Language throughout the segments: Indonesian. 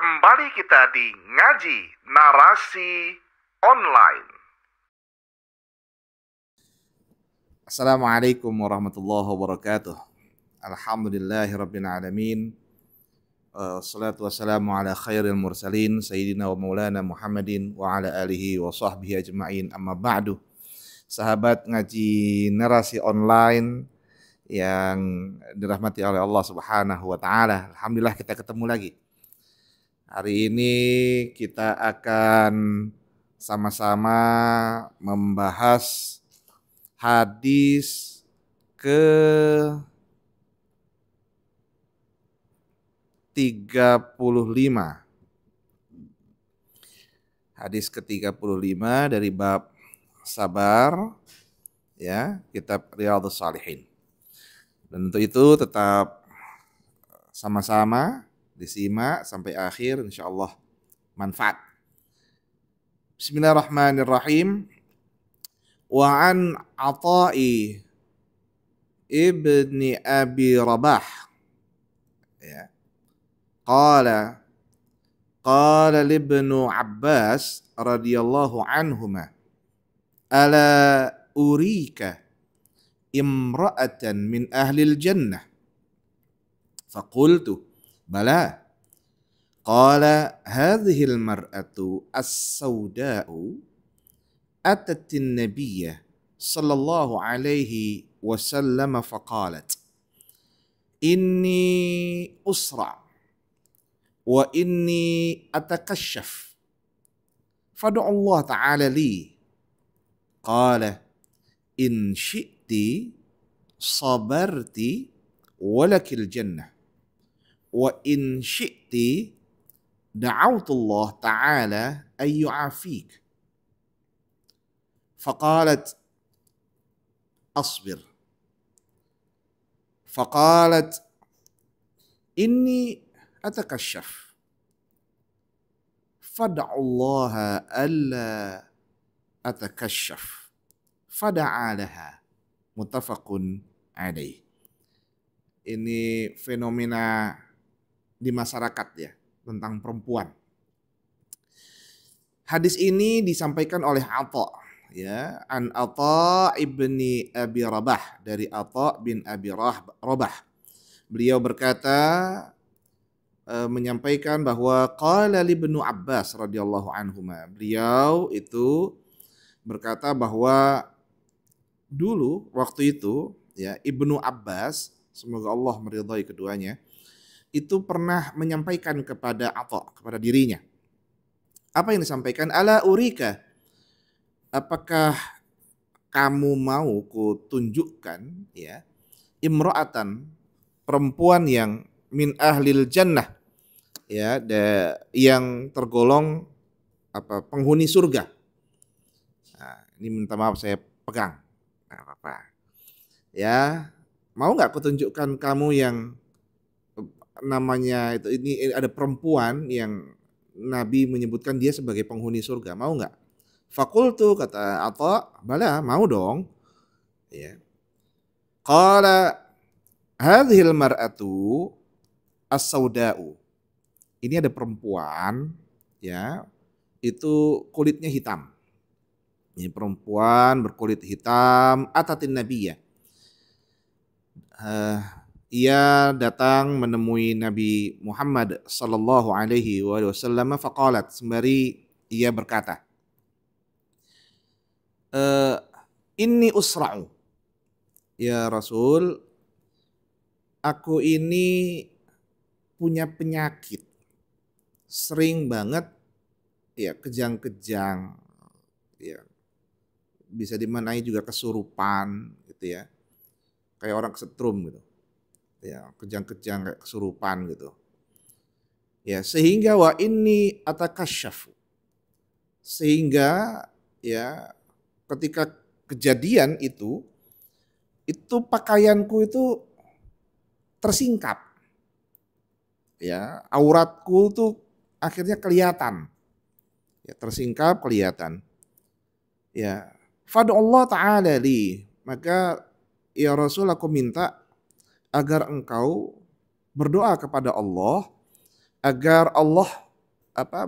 Kembali kita di Ngaji Narasi Online. Assalamualaikum warahmatullahi wabarakatuh. Alhamdulillahirabbil alamin. Wassalatu wassalamu ala khairil mursalin sayyidina wa maulana Muhammadin wa ala alihi wa sahbihi ajma'in. Amma ba'du. Sahabat Ngaji Narasi Online yang dirahmati oleh Allah Subhanahu wa taala. Alhamdulillah kita ketemu lagi. Hari ini kita akan sama-sama membahas hadis ke-35. Hadis ke-35 dari bab sabar, ya, kitab Riyadhus Shalihin. Dan untuk itu tetap sama-sama disimak sampai akhir, insyaallah manfaat. Bismillahirrahmanirrahim. Wa an Atha'i ibni Abi Rabah, ya, qala libnu Abbas radhiyallahu anhuma, ala urika imra'atan min ahlil jannah, faqultu bala, qala hadhil mar'atu as-sawda'u atatin nabiyya sallallahu alaihi wasallam faqalat inni usra wa inni atakashaf fad'u Allah ta'ala li, qala in syi'ti sabarti walakil jannah wa in syi'ti da'awtullah ta'ala ay yu'afik. Faqalat asbir. Faqalat inni atakashaf. Fad'ullaha alla atakashaf. Fada'a laha. Muttafaqun alaih. Ini fenomena di masyarakat, ya, tentang perempuan. Hadis ini disampaikan oleh Atha, ya, an Atha ibni Abi Rabah, dari Atha bin Abi Rabah. Beliau berkata, menyampaikan bahwa qala libnu Abbas radhiyallahu anhuma. Beliau itu berkata bahwa dulu waktu itu, ya, Ibnu Abbas, semoga Allah meridhai keduanya, itu pernah menyampaikan kepada Atha, kepada dirinya. Apa yang disampaikan? Ala urika, apakah kamu mau ku tunjukkan, ya, imra'atan, perempuan yang min ahlil jannah, ya, yang tergolong penghuni surga. Nah, ini minta maaf saya pegang. Nah, apa-apa. Ya, mau nggak ku tunjukkan kamu yang namanya itu, ini ada perempuan yang Nabi menyebutkan dia sebagai penghuni surga, mau nggak? Fakultu, kata Atha, bala, mau dong. Ya. Qala hadhil mar'atu as-sauda'u. Ini ada perempuan, ya, itu kulitnya hitam. Ini perempuan berkulit hitam, atatin nabiyya. Ia datang menemui Nabi Muhammad sallallahu alaihi wasallam, faqalat, sembari ia berkata, inni usra'u, ya Rasul, aku ini punya penyakit, sering banget, ya, kejang-kejang, ya, bisa dimaknai juga kesurupan, gitu, ya, kayak orang kesetrum gitu, ya, kejang-kejang kayak kesurupan gitu, ya, sehingga wa inni atakasyafu, sehingga, ya, ketika kejadian itu pakaianku itu tersingkap, ya, auratku tuh akhirnya kelihatan, ya, tersingkap kelihatan, ya, fad'u Allah ta'ala li, maka ya Rasul, aku minta agar engkau berdoa kepada Allah agar Allah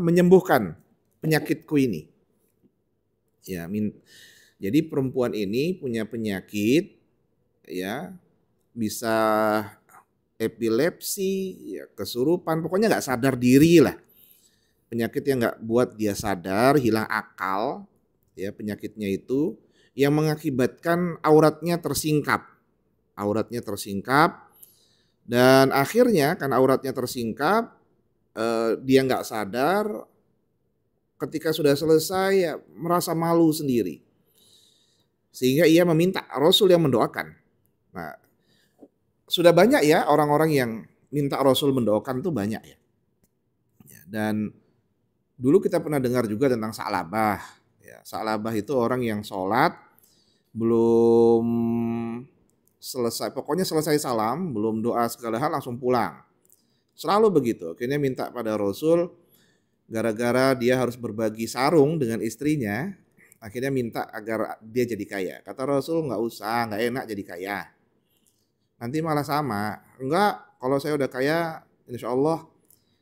menyembuhkan penyakitku ini. Ya, jadi perempuan ini punya penyakit, ya, bisa epilepsi, ya, kesurupan, pokoknya nggak sadar diri lah. Penyakit yang nggak buat dia sadar, hilang akal, ya, penyakitnya itu yang mengakibatkan auratnya tersingkap. Auratnya tersingkap dan akhirnya karena auratnya tersingkap, dia nggak sadar, ketika sudah selesai ya merasa malu sendiri. Sehingga ia meminta Rasul yang mendoakan. Nah, sudah banyak ya orang-orang yang minta Rasul mendoakan tuh banyak ya. Dan dulu kita pernah dengar juga tentang Sa'labah. Ya, Sa'labah itu orang yang sholat belum selesai, pokoknya selesai salam, belum doa segala hal langsung pulang. Selalu begitu. Akhirnya minta pada Rasul, gara-gara dia harus berbagi sarung dengan istrinya, akhirnya minta agar dia jadi kaya. Kata Rasul, nggak usah, nggak enak jadi kaya. Nanti malah sama. Enggak, kalau saya udah kaya, insya Allah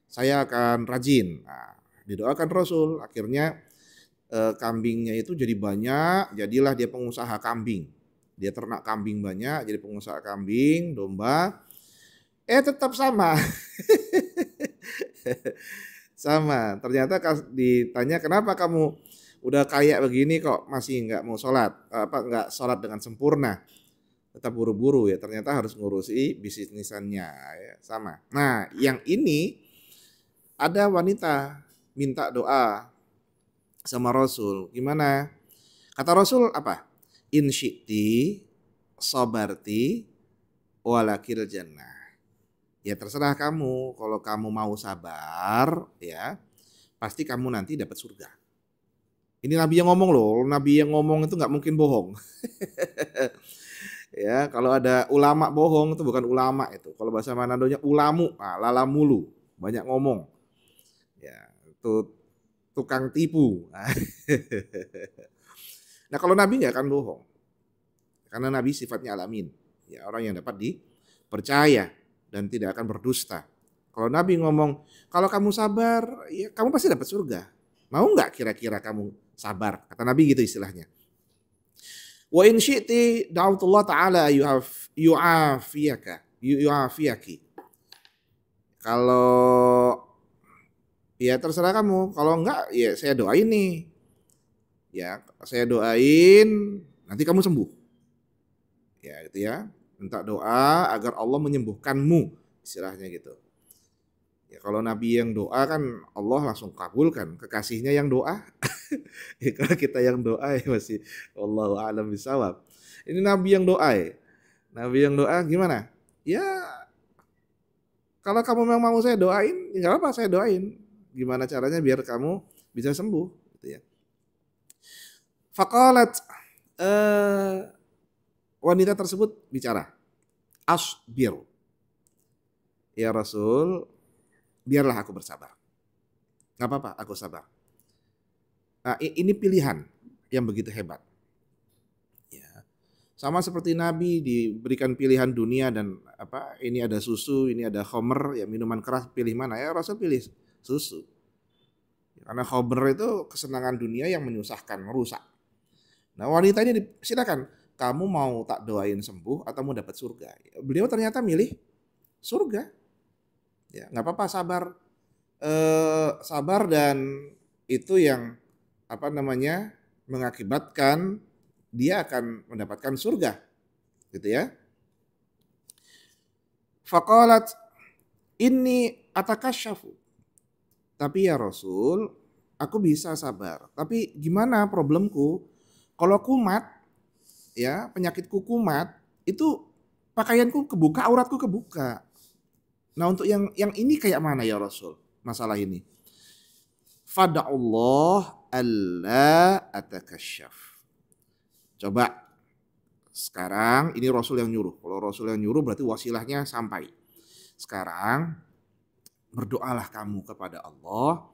saya akan rajin. Nah, didoakan Rasul, akhirnya kambingnya itu jadi banyak, jadilah dia pengusaha kambing. Dia ternak kambing banyak, jadi pengusaha kambing, domba. Tetap sama. Sama, ternyata ditanya kenapa kamu udah kaya begini kok masih nggak mau sholat, nggak sholat dengan sempurna, tetap buru-buru ya, ternyata harus ngurusi bisnisannya ya, sama. Nah yang ini ada wanita minta doa sama Rasul, gimana? Kata Rasul apa? In syi'ti sabarti walakil jannah. Ya terserah kamu, kalau kamu mau sabar ya pasti kamu nanti dapat surga. Ini Nabi yang ngomong loh, Nabi yang ngomong itu nggak mungkin bohong. Ya kalau ada ulama bohong itu bukan ulama itu. Kalau bahasa Manadonya ulamu, lalamulu, banyak ngomong. Ya itu tukang tipu. Nah kalau Nabi nggak akan bohong, karena Nabi sifatnya alamin, ya orang yang dapat dipercaya dan tidak akan berdusta. Kalau Nabi ngomong, kalau kamu sabar, ya kamu pasti dapat surga. Mau nggak kira-kira kamu sabar? Kata Nabi gitu istilahnya. Wa in syi'ti da'utullah ta'ala yu'afiyaki. Kalau ya terserah kamu. Kalau enggak, ya saya doain nih. Ya, saya doain nanti kamu sembuh. Ya, gitu ya. Minta doa agar Allah menyembuhkanmu, istilahnya gitu. Ya, kalau Nabi yang doa kan Allah langsung kabulkan, kekasihnya yang doa. Ya, kalau kita yang doa ya masih wallahu a'lam bishawab. Ini Nabi yang doa ya. Nabi yang doa gimana? Ya kalau kamu memang mau saya doain, ya nggak apa saya doain. Gimana caranya biar kamu bisa sembuh, gitu ya. Faqalat wanita tersebut bicara, asbir, ya Rasul, biarlah aku bersabar. Gak apa-apa, aku sabar. Nah, ini pilihan yang begitu hebat. Ya, sama seperti Nabi diberikan pilihan dunia dan ini ada susu, ini ada khamr, ya minuman keras, pilih mana? Ya Rasul pilih susu. Karena khamr itu kesenangan dunia yang menyusahkan, merusak. Nah wanita ini silakan, kamu mau tak doain sembuh atau mau dapat surga? Beliau ternyata milih surga. Ya, nggak apa-apa sabar, sabar dan itu yang mengakibatkan dia akan mendapatkan surga, gitu ya. Faqalat inni atakasyafu. Tapi ya Rasul, aku bisa sabar. Tapi gimana problemku? Kalau kumat, ya penyakitku kumat, itu pakaianku kebuka, auratku kebuka. Nah untuk yang ini kayak mana ya Rasul? Masalah ini. Fada'ullah alla atakasyaf. Coba sekarang ini Rasul yang nyuruh. Kalau Rasul yang nyuruh berarti wasilahnya sampai. Sekarang berdoalah kamu kepada Allah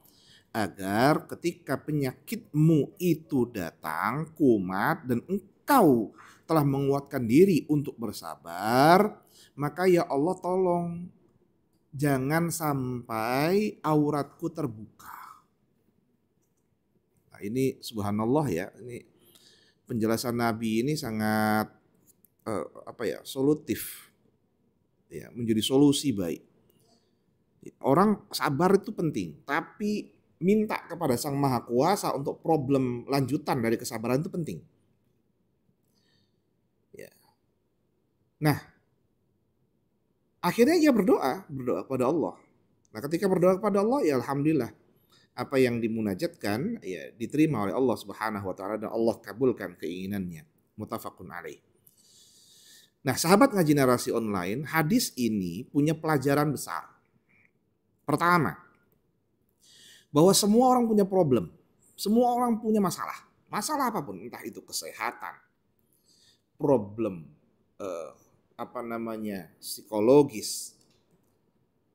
agar ketika penyakitmu itu datang kumat dan engkau telah menguatkan diri untuk bersabar, maka ya Allah tolong jangan sampai auratku terbuka. Nah, ini subhanallah ya, ini penjelasan Nabi ini sangat solutif ya, menjadi solusi baik. Orang sabar itu penting, tapi minta kepada Sang Maha Kuasa untuk problem lanjutan dari kesabaran itu penting. Ya. Nah, akhirnya dia berdoa kepada Allah. Nah, ketika berdoa kepada Allah, ya alhamdulillah, apa yang dimunajatkan ya diterima oleh Allah Subhanahu wa taala dan Allah kabulkan keinginannya. Muttafaqun alaih. Nah, sahabat ngaji narasi online, hadis ini punya pelajaran besar. Pertama, bahwa semua orang punya problem. Semua orang punya masalah. Masalah apapun, entah itu kesehatan, problem psikologis,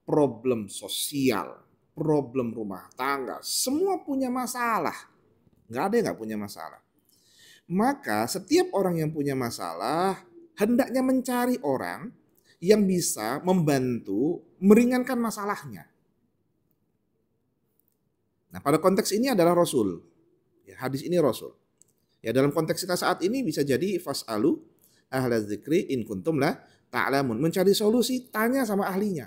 problem sosial, problem rumah tangga, semua punya masalah. Nggak ada yang nggak punya masalah. Maka setiap orang yang punya masalah hendaknya mencari orang yang bisa membantu meringankan masalahnya. Nah, pada konteks ini adalah Rasul. Ya, hadis ini Rasul. Ya, dalam konteks kita saat ini bisa jadi fas'alu ahla dzikri in kuntum la ta'lamun. Mencari solusi, tanya sama ahlinya.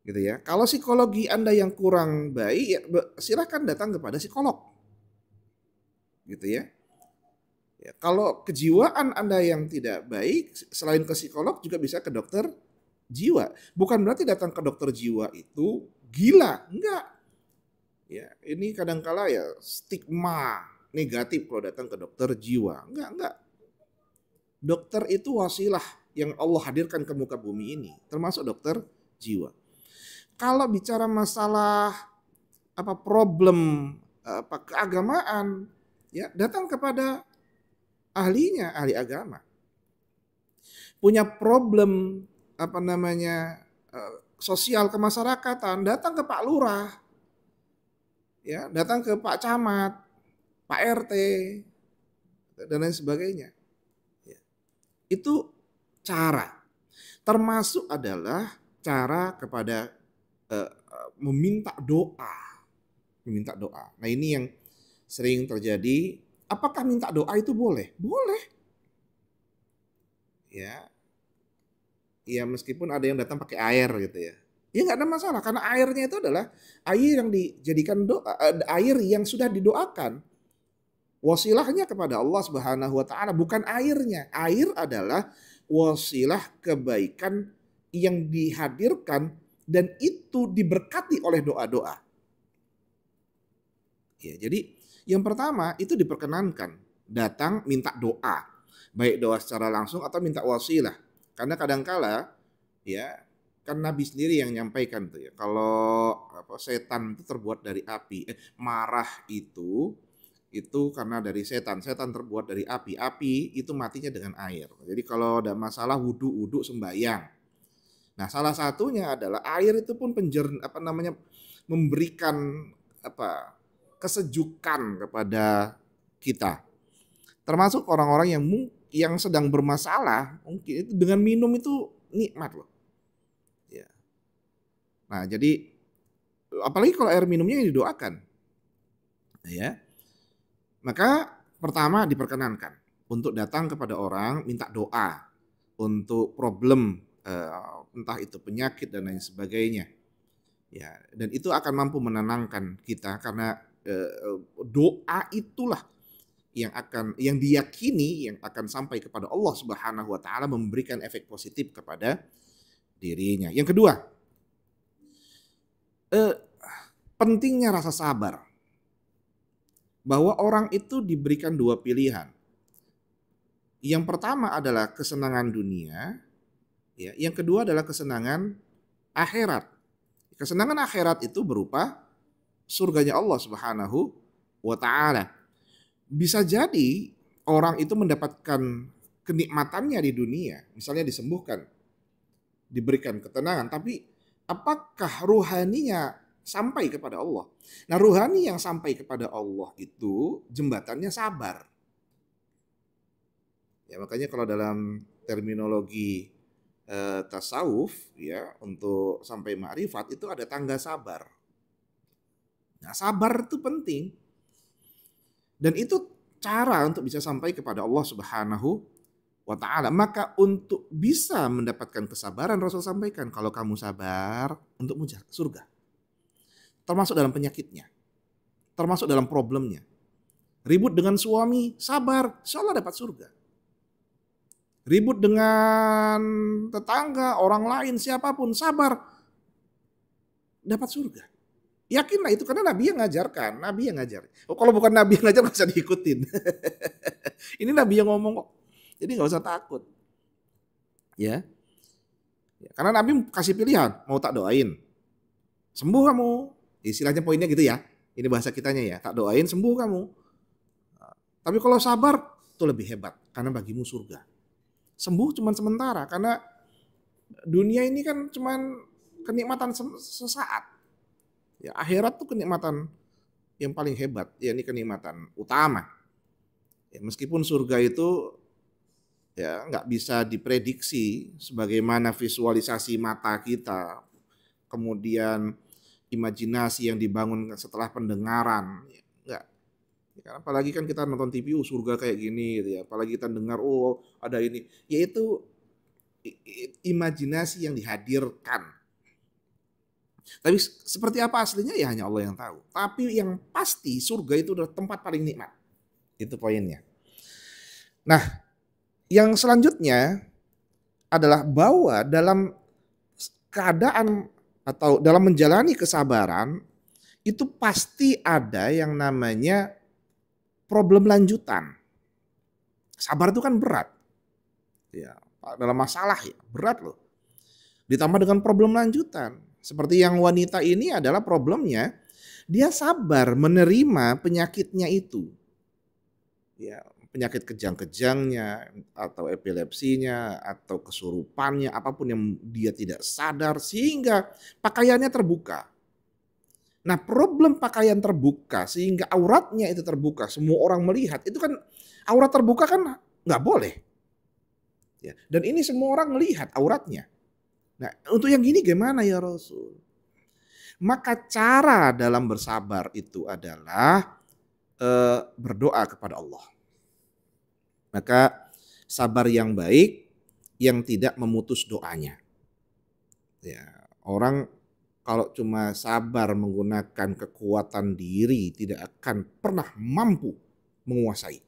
Gitu ya. Kalau psikologi Anda yang kurang baik, ya silakan datang kepada psikolog. Gitu ya. Ya, kalau kejiwaan Anda yang tidak baik, selain ke psikolog juga bisa ke dokter jiwa. Bukan berarti datang ke dokter jiwa itu gila, enggak. Ya, ini kadangkala ya stigma negatif kalau datang ke dokter jiwa. Enggak. Dokter itu wasilah yang Allah hadirkan ke muka bumi ini, termasuk dokter jiwa. Kalau bicara masalah problem keagamaan, ya datang kepada ahlinya, ahli agama. Punya problem sosial kemasyarakatan, datang ke Pak Lurah. Ya, datang ke Pak Camat, Pak RT, dan lain sebagainya. Ya. Itu cara. Termasuk adalah cara kepada meminta doa. Meminta doa. Nah, ini yang sering terjadi. Apakah minta doa itu boleh? Boleh. Ya. Ya, meskipun ada yang datang pakai air gitu ya. Ya nggak ada masalah karena airnya itu adalah air yang dijadikan doa, air yang sudah didoakan. Wasilahnya kepada Allah Subhanahu wa taala, bukan airnya. Air adalah wasilah kebaikan yang dihadirkan dan itu diberkati oleh doa-doa. Ya, jadi yang pertama itu diperkenankan datang minta doa, baik doa secara langsung atau minta wasilah. Karena kadangkala ya kan Nabi sendiri yang nyampaikan tuh ya, kalau setan itu terbuat dari api, marah itu karena dari setan terbuat dari api itu matinya dengan air. Jadi kalau ada masalah wudu sembahyang. Nah, salah satunya adalah air itu pun memberikan kesejukan kepada kita. Termasuk orang-orang yang sedang bermasalah, mungkin itu dengan minum itu nikmat loh. Ya. Nah, jadi apalagi kalau air minumnya yang didoakan. Ya. Maka pertama diperkenankan untuk datang kepada orang minta doa untuk problem entah itu penyakit dan lain sebagainya. Ya, dan itu akan mampu menenangkan kita karena doa itulah yang diyakini yang akan sampai kepada Allah Subhanahu wa taala memberikan efek positif kepada dirinya. Yang kedua, pentingnya rasa sabar. Bahwa orang itu diberikan dua pilihan. Yang pertama adalah kesenangan dunia, ya. Yang kedua adalah kesenangan akhirat. Kesenangan akhirat itu berupa surganya Allah Subhanahu wa taala. Bisa jadi orang itu mendapatkan kenikmatannya di dunia, misalnya disembuhkan, diberikan ketenangan, tapi apakah ruhaninya sampai kepada Allah? Nah, ruhani yang sampai kepada Allah itu jembatannya sabar. Ya, makanya kalau dalam terminologi tasawuf ya, untuk sampai ma'rifat itu ada tangga sabar. Nah, sabar itu penting. Dan itu cara untuk bisa sampai kepada Allah Subhanahu wa ta'ala. Maka untuk bisa mendapatkan kesabaran, Rasul sampaikan, kalau kamu sabar untuk surga. Termasuk dalam penyakitnya, termasuk dalam problemnya. Ribut dengan suami, sabar, insya Allah dapat surga. Ribut dengan tetangga, orang lain, siapapun, sabar, dapat surga. Yakinlah itu, karena Nabi yang ngajarkan, Nabi yang ngajar. Oh, kalau bukan Nabi yang ngajar, nggak usah diikutin. Ini Nabi yang ngomong kok, jadi nggak usah takut. Ya, karena Nabi kasih pilihan, mau tak doain, sembuh kamu. Istilahnya poinnya gitu ya. Ini bahasa kitanya ya, tak doain sembuh kamu. Tapi kalau sabar, itu lebih hebat, karena bagimu surga. Sembuh cuma sementara, karena dunia ini kan cuma kenikmatan sesaat. Ya, akhirat tuh kenikmatan yang paling hebat, ya ini kenikmatan utama. Ya, meskipun surga itu ya nggak bisa diprediksi sebagaimana visualisasi mata kita, kemudian imajinasi yang dibangun setelah pendengaran. Enggak. Ya, apalagi kan kita nonton TV, surga kayak gini gitu ya. Apalagi kita dengar, oh ada ini. Yaitu imajinasi yang dihadirkan. Tapi seperti apa aslinya ya hanya Allah yang tahu. Tapi yang pasti surga itu adalah tempat paling nikmat. Itu poinnya. Nah, yang selanjutnya adalah bahwa dalam keadaan atau dalam menjalani kesabaran itu pasti ada yang namanya problem lanjutan. Sabar itu kan berat. Ya, dalam masalah ya, berat loh. Ditambah dengan problem lanjutan. Seperti yang wanita ini adalah problemnya, dia sabar menerima penyakitnya itu. Ya, penyakit kejang-kejangnya atau epilepsinya atau kesurupannya, apapun yang dia tidak sadar sehingga pakaiannya terbuka. Nah, problem pakaian terbuka sehingga auratnya itu terbuka, semua orang melihat, itu kan aurat terbuka kan nggak boleh. Ya, dan ini semua orang melihat auratnya. Nah, untuk yang gini gimana ya Rasul? Maka cara dalam bersabar itu adalah berdoa kepada Allah. Maka sabar yang baik yang tidak memutus doanya. Ya, orang kalau cuma sabar menggunakan kekuatan diri tidak akan pernah mampu menguasai.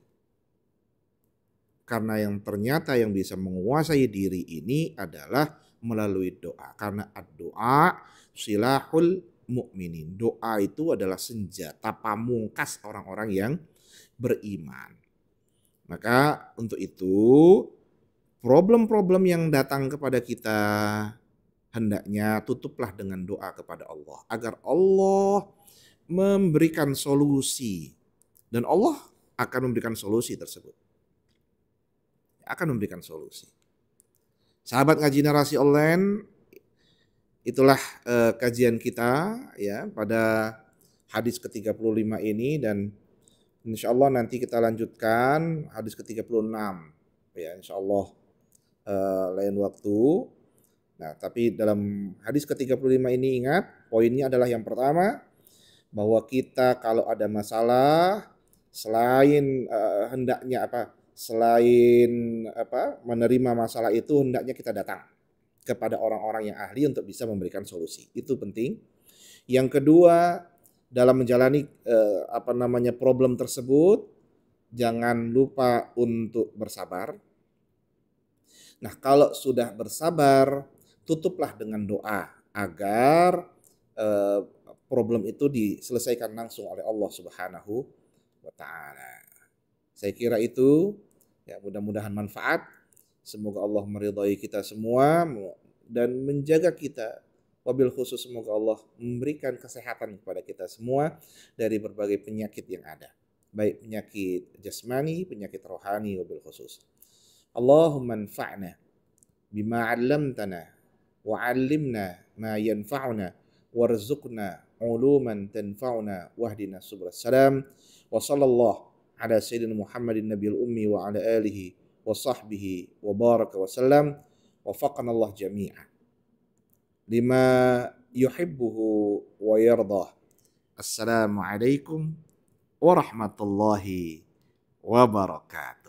Karena yang ternyata yang bisa menguasai diri ini adalah melalui doa. Karena doa silahul mukminin. Doa itu adalah senjata pamungkas orang-orang yang beriman. Maka untuk itu problem-problem yang datang kepada kita hendaknya tutuplah dengan doa kepada Allah. Agar Allah memberikan solusi. Dan Allah akan memberikan solusi tersebut. Akan memberikan solusi. Sahabat ngaji narasi online, itulah kajian kita ya pada hadis ke-35 ini, dan insya Allah nanti kita lanjutkan hadis ke-36 ya, insya Allah lain waktu. Nah, tapi dalam hadis ke-35 ini ingat poinnya adalah yang pertama, bahwa kita kalau ada masalah selain menerima masalah itu, hendaknya kita datang kepada orang-orang yang ahli untuk bisa memberikan solusi. Itu penting. Yang kedua, dalam menjalani problem tersebut, jangan lupa untuk bersabar. Nah, kalau sudah bersabar, tutuplah dengan doa agar problem itu diselesaikan langsung oleh Allah Subhanahu wa ta'ala. Saya kira itu ya, mudah-mudahan manfaat. Semoga Allah meridhai kita semua dan menjaga kita. Wabil khusus semoga Allah memberikan kesehatan kepada kita semua dari berbagai penyakit yang ada. Baik penyakit jasmani, penyakit rohani wabil khusus. Allahumma anfa'na bima 'allamtana wa 'allimna ma yanfa'una warzuqna 'uluman tanfa'una wahdina subhalas salam wa sallallahu ala sayyidina Muhammadin nabiyil ummi wa ala alihi wa sahbihi wa baraka wa sallam wa faqana Allah jami'an lima yuhibbuhu wa yardah. Assalamualaikum warahmatullahi wabarakatuh.